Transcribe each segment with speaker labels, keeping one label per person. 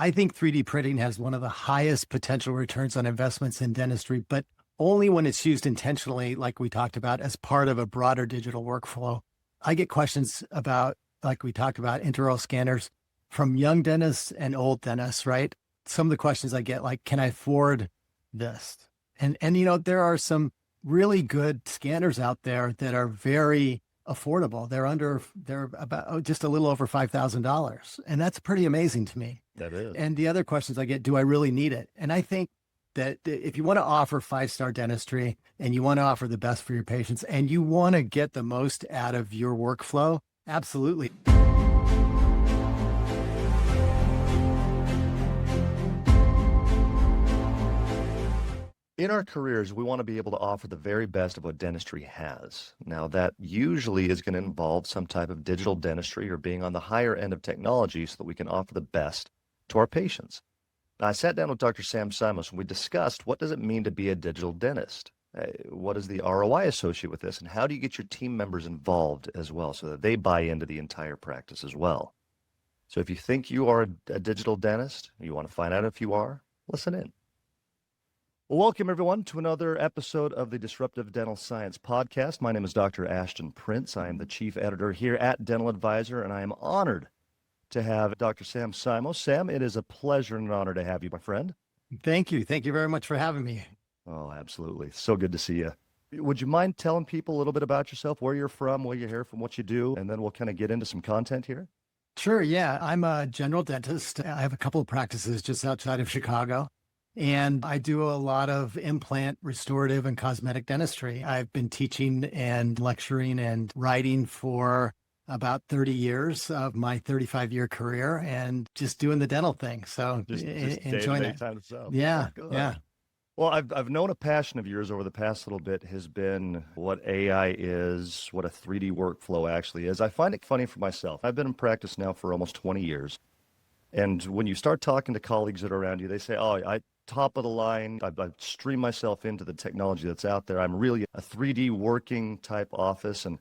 Speaker 1: I think 3D printing has one of the highest potential returns on investments in dentistry, but only when it's used intentionally, like we talked about, as part of a broader digital workflow. I get questions about, like we talked about, intraoral scanners from young dentists and old dentists, right? Some of the questions I get, like, can I afford this? And there are some really good scanners out there that are very affordable. They're about just a little over $5,000. And that's pretty amazing to me.
Speaker 2: That is.
Speaker 1: And the other questions I get, do I really need it? And I think that if you want to offer 5-star dentistry and you want to offer the best for your patients and you want to get the most out of your workflow, absolutely.
Speaker 2: In our careers, we want to be able to offer the very best of what dentistry has. Now, that usually is going to involve some type of digital dentistry or being on the higher end of technology so that we can offer the best to our patients. Now, I sat down with Dr. Sam Simos and we discussed what does it mean to be a digital dentist? What is the ROI associated with this? And how do you get your team members involved as well so that they buy into the entire practice as well? So if you think you are a digital dentist, you want to find out if you are, listen in. Well, welcome everyone to another episode of the Disruptive Dental Science Podcast. My name is Dr. Ashton Prince. I am the chief editor here at Dental Advisor, and I am honored to have Dr. Sam Simos. Sam, it is a pleasure and an honor to have you, my friend.
Speaker 1: Thank you. Thank you very much for having me.
Speaker 2: Oh, absolutely. So good to see you. Would you mind telling people a little bit about yourself, where you're from, where you're here from, what you do, and then we'll kind of get into some content here?
Speaker 1: Sure. Yeah. I'm a general dentist. I have a couple of practices just outside of Chicago. And I do a lot of implant, restorative, and cosmetic dentistry. I've been teaching and lecturing and writing for about 30 years of my 35-year career and just doing the dental thing. So
Speaker 2: just
Speaker 1: enjoying it.
Speaker 2: Time itself.
Speaker 1: Yeah.
Speaker 2: Good.
Speaker 1: Yeah.
Speaker 2: Well, I've known a passion of yours over the past little bit has been what AI is, what a 3D workflow actually is. I find it funny for myself. I've been in practice now for almost 20 years. And when you start talking to colleagues that are around you, they say, oh, I top of the line, I stream myself into the technology that's out there. I'm really a 3D working type office, and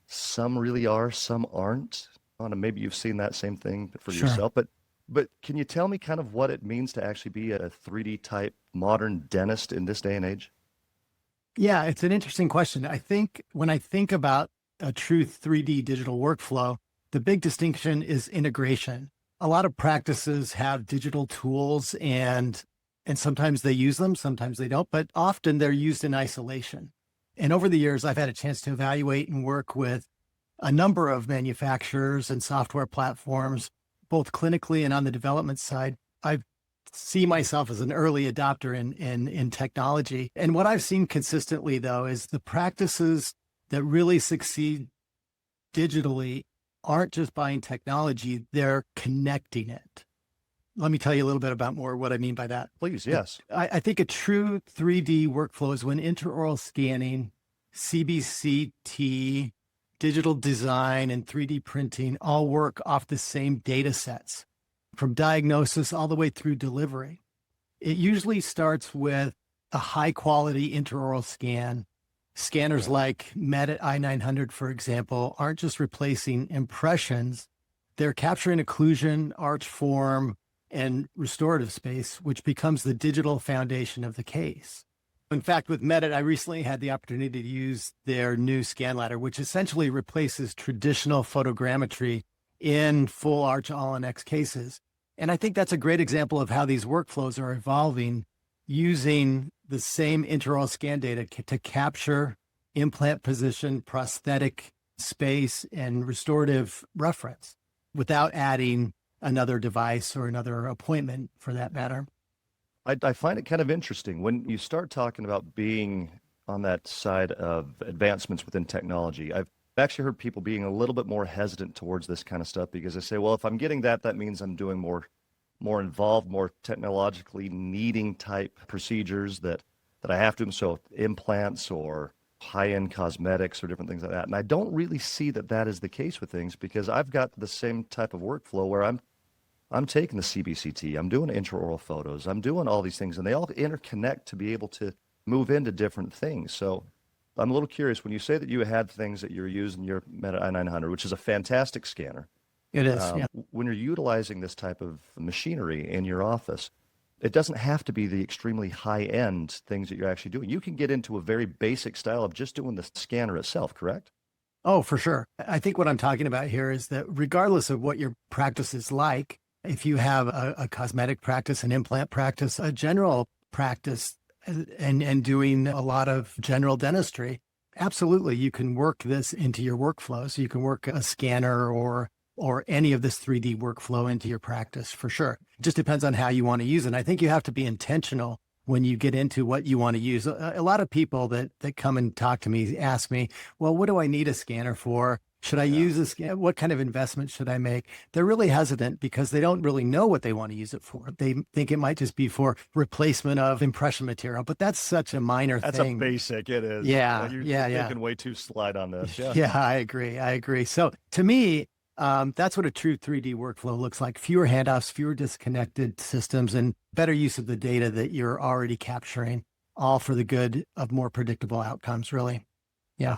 Speaker 2: some really are, some aren't. And maybe you've seen that same thing for
Speaker 1: Sure.
Speaker 2: yourself. But can you tell me kind of what it means to actually be a 3D type modern dentist in this day and age?
Speaker 1: Yeah, it's an interesting question. I think when I think about a true 3D digital workflow, the big distinction is integration. A lot of practices have digital tools and sometimes they use them, sometimes they don't, but often they're used in isolation. And over the years, I've had a chance to evaluate and work with a number of manufacturers and software platforms, both clinically and on the development side. I see myself as an early adopter in technology. And what I've seen consistently, though, is the practices that really succeed digitally aren't just buying technology, they're connecting it. Let me tell you a little bit about more what I mean by that.
Speaker 2: Please, yes.
Speaker 1: I think a true 3D workflow is when intraoral scanning, CBCT, digital design, and 3D printing all work off the same data sets, from diagnosis all the way through delivery. It usually starts with a high-quality intraoral scan. Scanners like Medit i900, for example, aren't just replacing impressions. They're capturing occlusion, arch form, and restorative space, which becomes the digital foundation of the case. In fact, with Medit, I recently had the opportunity to use their new scan ladder, which essentially replaces traditional photogrammetry in full arch all-in-X cases. And I think that's a great example of how these workflows are evolving using the same intraoral scan data to capture implant position, prosthetic space, and restorative reference without adding another device or another appointment for that matter.
Speaker 2: I find it kind of interesting when you start talking about being on that side of advancements within technology. I've actually heard people being a little bit more hesitant towards this kind of stuff because they say, well, if I'm getting that means I'm doing more involved, more technologically needing type procedures that I have to. So implants or high-end cosmetics or different things like that. And I don't really see that is the case with things because I've got the same type of workflow where I'm taking the CBCT, I'm doing intraoral photos, I'm doing all these things, and they all interconnect to be able to move into different things. So I'm a little curious, when you say that you had things that you're using your Medit i900, which is a fantastic scanner,
Speaker 1: It is. Yeah.
Speaker 2: When you're utilizing this type of machinery in your office, it doesn't have to be the extremely high-end things that you're actually doing. You can get into a very basic style of just doing the scanner itself, correct?
Speaker 1: Oh, for sure. I think what I'm talking about here is that regardless of what your practice is like, if you have a cosmetic practice, an implant practice, a general practice, and doing a lot of general dentistry, absolutely, you can work this into your workflow. So you can work a scanner or any of this 3D workflow into your practice for sure. It just depends on how you want to use it. And I think you have to be intentional when you get into what you want to use. A lot of people that come and talk to me ask me, well, what do I need a scanner for? Should I use a scanner? What kind of investment should I make? They're really hesitant because they don't really know what they want to use it for. They think it might just be for replacement of impression material, but that's such a minor
Speaker 2: thing. That's a basic, it is.
Speaker 1: Yeah,
Speaker 2: you're thinking way too slight on this. Yeah.
Speaker 1: Yeah, I agree. So to me, that's what a true 3D workflow looks like. Fewer handoffs, fewer disconnected systems, and better use of the data that you're already capturing, all for the good of more predictable outcomes, really. Yeah.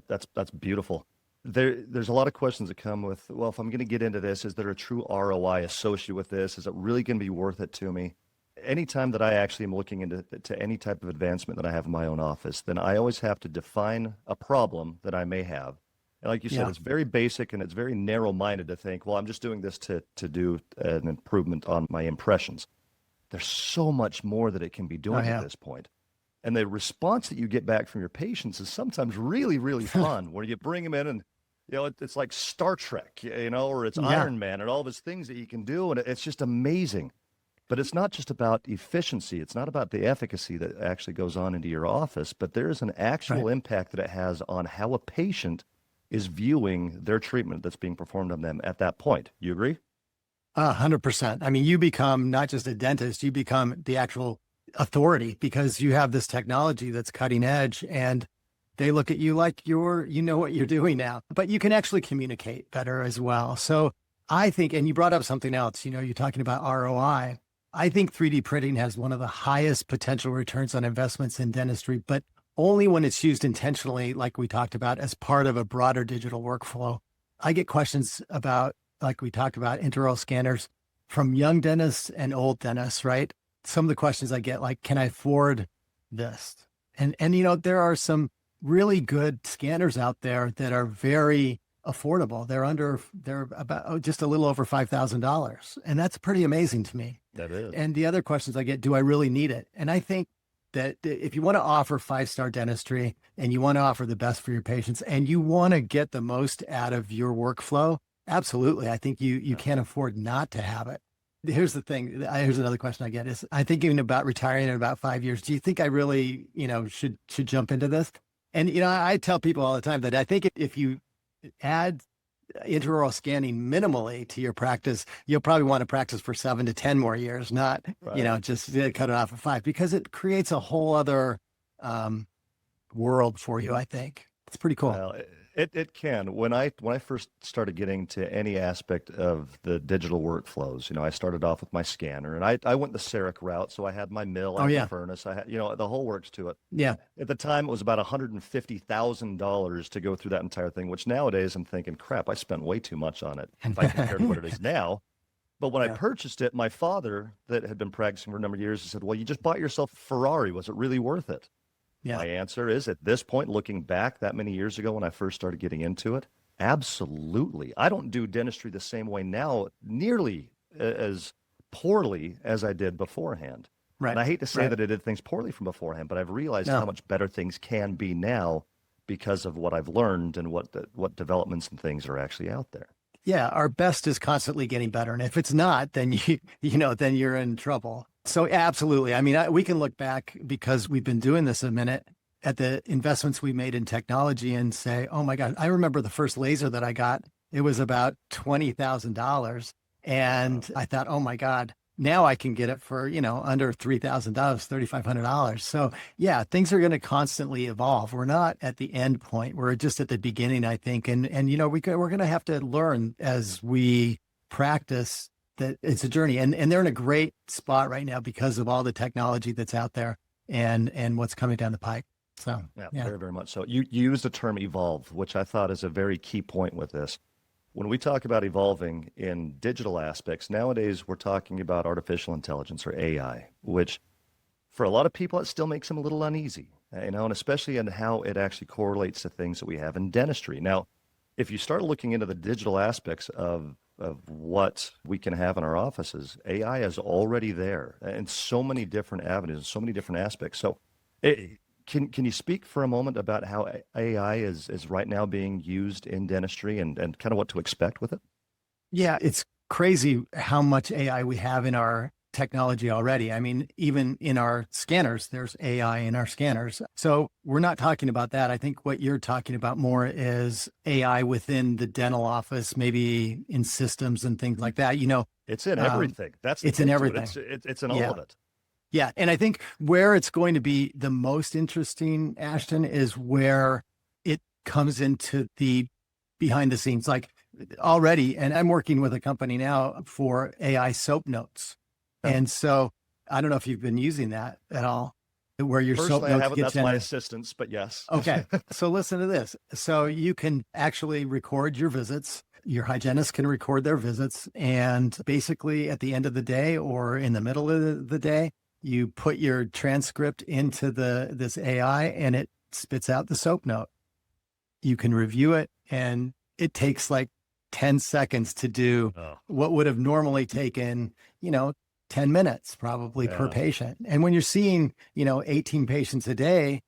Speaker 2: That's beautiful. There's a lot of questions that come with, well, if I'm going to get into this, is there a true ROI associated with this? Is it really going to be worth it to me? Anytime that I actually am looking into any type of advancement that I have in my own office, then I always have to define a problem that I may have. And like you said, it's very basic and it's very narrow-minded to think, well, I'm just doing this to do an improvement on my impressions. There's so much more that it can be doing at this point. And the response that you get back from your patients is sometimes really, really fun, where you bring them in and, it's like Star Trek, or it's Iron Man and all these things that you can do. And it's just amazing. But it's not just about efficiency. It's not about the efficacy that actually goes on into your office, but there is an actual impact that it has on how a patient is viewing their treatment that's being performed on them at that point. You agree?
Speaker 1: 100%. I mean, you become not just a dentist, you become the actual authority because you have this technology that's cutting edge and they look at you like you know what you're doing now, but you can actually communicate better as well. So I think, and you brought up something else, you're talking about ROI. I think 3D printing has one of the highest potential returns on investments in dentistry, but only when it's used intentionally, like we talked about, as part of a broader digital workflow. I get questions about, like we talked about, intraoral scanners from young dentists and old dentists, right? Some of the questions I get, like, can I afford this? And there are some really good scanners out there that are very affordable. They're about just a little over $5,000. And that's pretty amazing to me.
Speaker 2: That is.
Speaker 1: And the other questions I get, do I really need it? And I think that if you want to offer 5-star dentistry and you want to offer the best for your patients and you want to get the most out of your workflow, absolutely. I think you can't afford not to have it. Here's the thing. Here's another question I get is, I'm thinking about retiring in about 5 years. Do you think I really, should jump into this? And, I tell people all the time that I think if you add intraoral scanning minimally to your practice, you'll probably want to practice for 7 to 10 more years, not, just cut it off at 5, because it creates a whole other world for you, I think. It's pretty cool.
Speaker 2: Well, it can. When I first started getting to any aspect of the digital workflows, I started off with my scanner and I went the CEREC route. So I had my mill, I had the furnace, I had, the whole works to it.
Speaker 1: Yeah.
Speaker 2: At the time, it was about $150,000 to go through that entire thing, which nowadays I'm thinking, crap, I spent way too much on it if I compare to what it is now. But when I purchased it, my father, that had been practicing for a number of years, he said, well, you just bought yourself a Ferrari. Was it really worth it?
Speaker 1: Yeah.
Speaker 2: My answer is, at this point, looking back that many years ago when I first started getting into it, absolutely. I don't do dentistry the same way now, nearly as poorly as I did beforehand.
Speaker 1: Right.
Speaker 2: And I hate to say that I did things poorly from beforehand, but I've realized how much better things can be now because of what I've learned and what developments and things are actually out there.
Speaker 1: Yeah, our best is constantly getting better. And if it's not, then then you're in trouble. So absolutely. I mean, we can look back because we've been doing this a minute at the investments we made in technology and say, oh my God, I remember the first laser that I got. It was about $20,000. And I thought, oh my God, now I can get it for, under $3,000, $3,500. So yeah, things are going to constantly evolve. We're not at the end point. We're just at the beginning, I think. And we're going to have to learn as we practice that it's a journey. And they're in a great spot right now because of all the technology that's out there and what's coming down the pike. So
Speaker 2: yeah, very, very much so. You used the term evolve, which I thought is a very key point with this. when we talk about evolving in digital aspects, nowadays we're talking about artificial intelligence or AI, which for a lot of people, it still makes them a little uneasy, and especially in how it actually correlates to things that we have in dentistry. Now, if you start looking into the digital aspects of what we can have in our offices, AI is already there in so many different avenues, so many different aspects. So can you speak for a moment about how AI is right now being used in dentistry and kind of what to expect with it?
Speaker 1: Yeah, it's crazy how much AI we have in our technology already. I mean, even in our scanners, there's AI in our scanners. So we're not talking about that. I think what you're talking about more is AI within the dental office, maybe in systems and things like that.
Speaker 2: It's in everything. That's the
Speaker 1: it's in
Speaker 2: key to
Speaker 1: everything.
Speaker 2: it's in all of it.
Speaker 1: Yeah. And I think where it's going to be the most interesting, Ashton, is where it comes into the behind the scenes, like already. And I'm working with a company now for AI soap notes. And so I don't know if you've been using that at all, where your soap
Speaker 2: Personally, I
Speaker 1: notes
Speaker 2: haven't.
Speaker 1: get
Speaker 2: That's my
Speaker 1: generated.
Speaker 2: assistants, but yes.
Speaker 1: Okay. So listen to this. So you can actually record your visits. Your hygienist can record their visits. And basically at the end of the day or in the middle of the day, you put your transcript into this AI and it spits out the soap note. You can review it and it takes like 10 seconds to do what would have normally taken, 10 minutes probably per patient. And when you're seeing, 18 patients a day,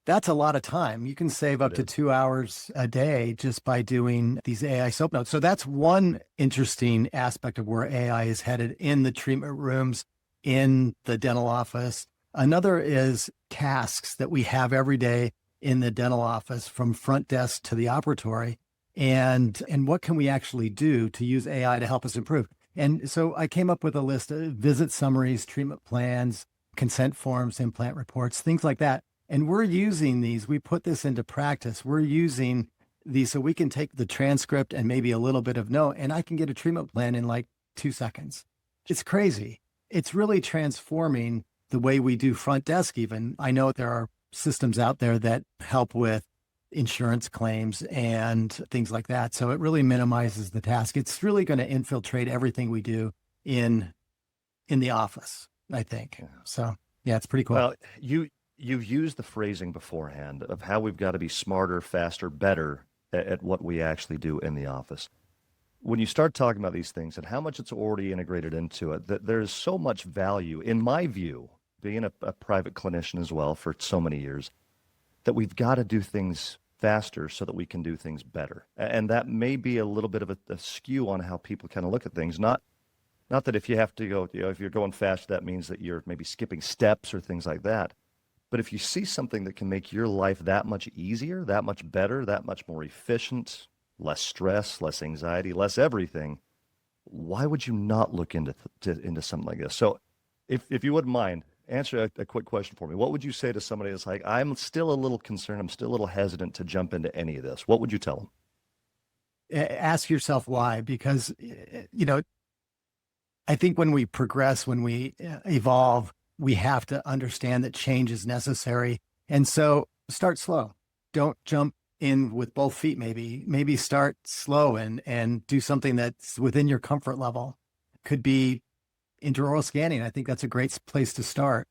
Speaker 1: that's a lot of time. You can save up to 2 hours a day just by doing these AI soap notes. So that's one interesting aspect of where AI is headed in the treatment rooms, in the dental office. Another is tasks that we have every day in the dental office from front desk to the operatory. And what can we actually do to use AI to help us improve? And so I came up with a list of visit summaries, treatment plans, consent forms, implant reports, things like that. And we're using these, we put this into practice. We're using these so we can take the transcript and maybe a little bit of note, and I can get a treatment plan in like 2 seconds. It's crazy. It's really transforming the way we do front desk even. I know there are systems out there that help with insurance claims and things like that. So it really minimizes the task. It's really going to infiltrate everything we do in the office, I think.
Speaker 2: Yeah.
Speaker 1: So yeah, it's pretty cool.
Speaker 2: Well, you've used the phrasing beforehand of how we've got to be smarter, faster, better at what we actually do in the office. When you start talking about these things and how much it's already integrated into it, that there's so much value, in my view, being a private clinician as well for so many years, that we've got to do things faster so that we can do things better. And that may be a little bit of a skew on how people kind of look at things. Not that if you have to go, if you're going fast, that means that you're maybe skipping steps or things like that. But if you see something that can make your life that much easier, that much better, that much more efficient, less stress, less anxiety, less everything, why would you not look into something like this? So if you wouldn't mind, answer a quick question for me. What would you say to somebody that's like, I'm still a little concerned, I'm still a little hesitant to jump into any of this? What would you tell them?
Speaker 1: Ask yourself why, because, I think when we progress, when we evolve, we have to understand that change is necessary. And so start slow. Don't jump in with both feet. Maybe start slow and do something that's within your comfort level. Could be intraoral scanning. I think that's a great place to start.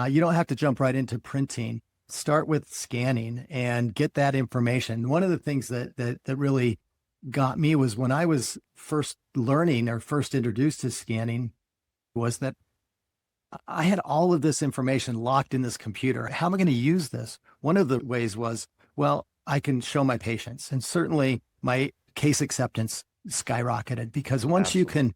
Speaker 1: You don't have to jump right into printing. Start with scanning and get that information. One of the things that really got me was when I was first learning or first introduced to scanning was that I had all of this information locked in this computer. How am I going to use this? One of the ways was, well, I can show my patients, and certainly my case acceptance skyrocketed because once you can,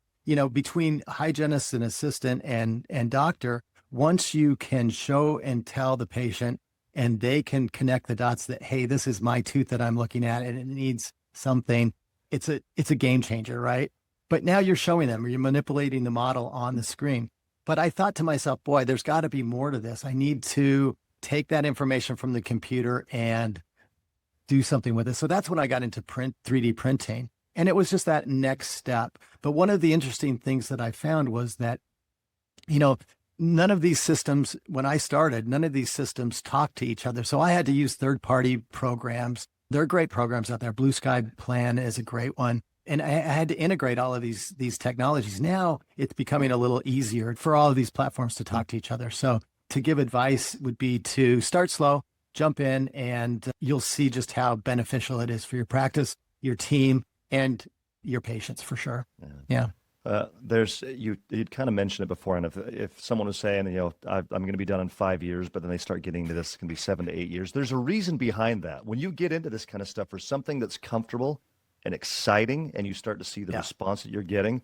Speaker 1: between hygienist and assistant and doctor, once you can show and tell the patient and they can connect the dots that, hey, this is my tooth that I'm looking at and it needs something, it's a game changer, right? But now you're showing them, or you're manipulating the model on the screen. But I thought to myself, boy, there's got to be more to this. I need to take that information from the computer and do something with it. So that's when I got into 3D printing. And it was just that next step. But one of the interesting things that I found was that, none of these systems, when I started, none of these systems talk to each other. So I had to use third-party programs. There are great programs out there. Blue Sky Plan is a great one. And I had to integrate all of these technologies. Now it's becoming a little easier for all of these platforms to talk to each other. So to give advice would be to start slow, jump in, and you'll see just how beneficial it is for your practice, your team, and your patients for sure. Yeah.
Speaker 2: You'd kind of mentioned it before, and if someone was saying, I'm going to be done in 5 years, but then they start getting to this, it's going to be 7 to 8 years. There's a reason behind that. When you get into this kind of stuff for something that's comfortable and exciting, and you start to see the response that you're getting,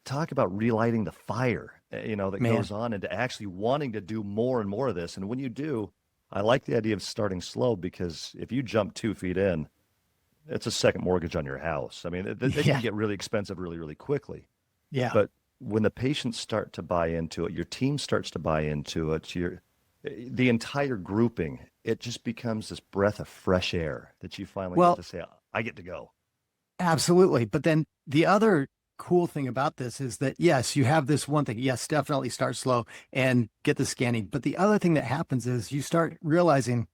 Speaker 2: talk about relighting the fire, that goes on into actually wanting to do more and more of this. And when you do, I like the idea of starting slow, because if you jump 2 feet in, it's a second mortgage on your house. I mean, they can get really expensive really, really quickly.
Speaker 1: Yeah.
Speaker 2: But when the patients start to buy into it, your team starts to buy into it, the entire grouping, it just becomes this breath of fresh air that you finally get to say, I get to go.
Speaker 1: Absolutely. But then the other cool thing about this is that, yes, you have this one thing. Yes, definitely start slow and get the scanning. But the other thing that happens is you start realizing,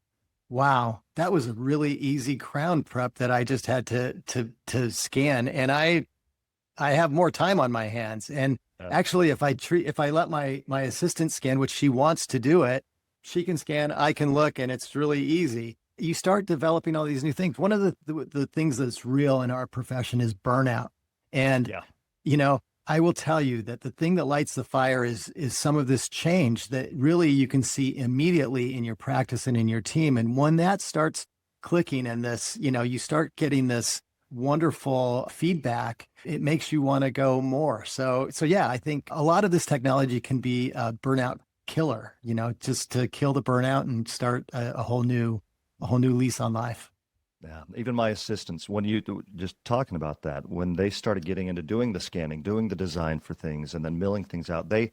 Speaker 1: wow, that was a really easy crown prep that I just had to scan. And I have more time on my hands. And actually, if I let my assistant scan, which she wants to do it, she can scan, I can look, and it's really easy. You start developing all these new things. One of the things that's real in our profession is burnout. And, I will tell you that the thing that lights the fire is some of this change that really you can see immediately in your practice and in your team. And when that starts clicking and this, you start getting this wonderful feedback, it makes you want to go more. So yeah, I think a lot of this technology can be a burnout killer, just to kill the burnout and start a whole new lease on life.
Speaker 2: Yeah, even my assistants, when you just talking about that, when they started getting into doing the scanning, doing the design for things, and then milling things out, they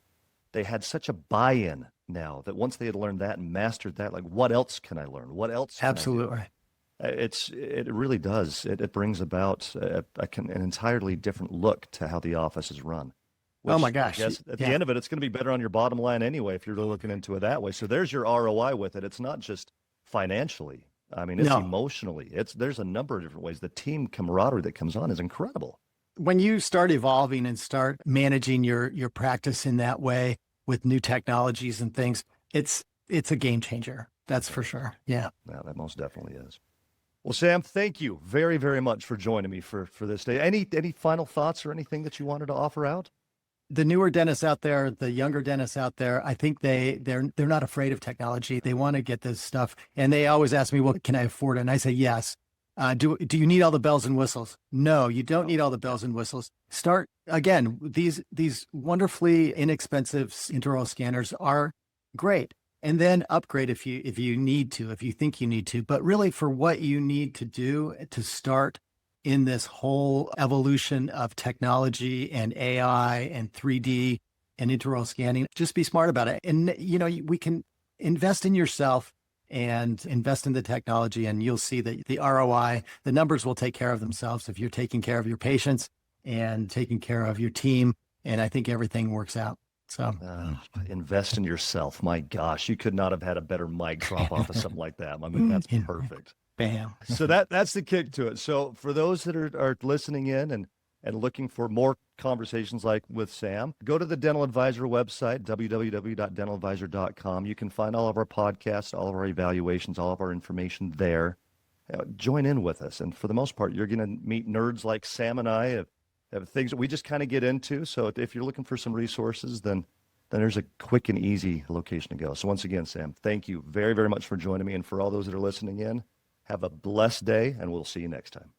Speaker 2: had such a buy-in now that once they had learned that and mastered that, like, what else can I learn? What else?
Speaker 1: Absolutely.
Speaker 2: It really does. It brings about an entirely different look to how the office is run. Which,
Speaker 1: oh my gosh!
Speaker 2: I guess at the end of it, it's going to be better on your bottom line anyway if you're looking into it that way. So there's your ROI with it. It's not just financially. I mean, it's emotionally. There's a number of different ways. The team camaraderie that comes on is incredible.
Speaker 1: When you start evolving and start managing your practice in that way with new technologies and things, it's a game changer. That's for sure. Yeah.
Speaker 2: Yeah, that most definitely is. Well, Sam, thank you very, very much for joining me for this day. Any final thoughts or anything that you wanted to offer out?
Speaker 1: The newer dentists out there, the younger dentists out there, I think they're not afraid of technology. They want to get this stuff. And they always ask me, well, can I afford it? And I say, yes. Do you need all the bells and whistles? No, you don't need all the bells and whistles. Start again. These wonderfully inexpensive intraoral scanners are great. And then upgrade if you need to, if you think you need to. But really, for what you need to do to start in this whole evolution of technology and AI and 3D and intraoral scanning, just be smart about it. And, we can invest in yourself and invest in the technology, and you'll see that the ROI, the numbers will take care of themselves if you're taking care of your patients and taking care of your team. And I think everything works out. So
Speaker 2: invest in yourself. My gosh, you could not have had a better mic drop off of something like that. I mean, that's perfect.
Speaker 1: Bam.
Speaker 2: So that's the kick to it. So for those that are listening in and looking for more conversations like with Sam, go to the Dental Advisor website, www.dentaladvisor.com. You can find all of our podcasts, all of our evaluations, all of our information there. Join in with us. And for the most part, you're going to meet nerds like Sam and I of things that we just kind of get into. So if you're looking for some resources, then there's a quick and easy location to go. So once again, Sam, thank you very, very much for joining me. And for all those that are listening in, have a blessed day, and we'll see you next time.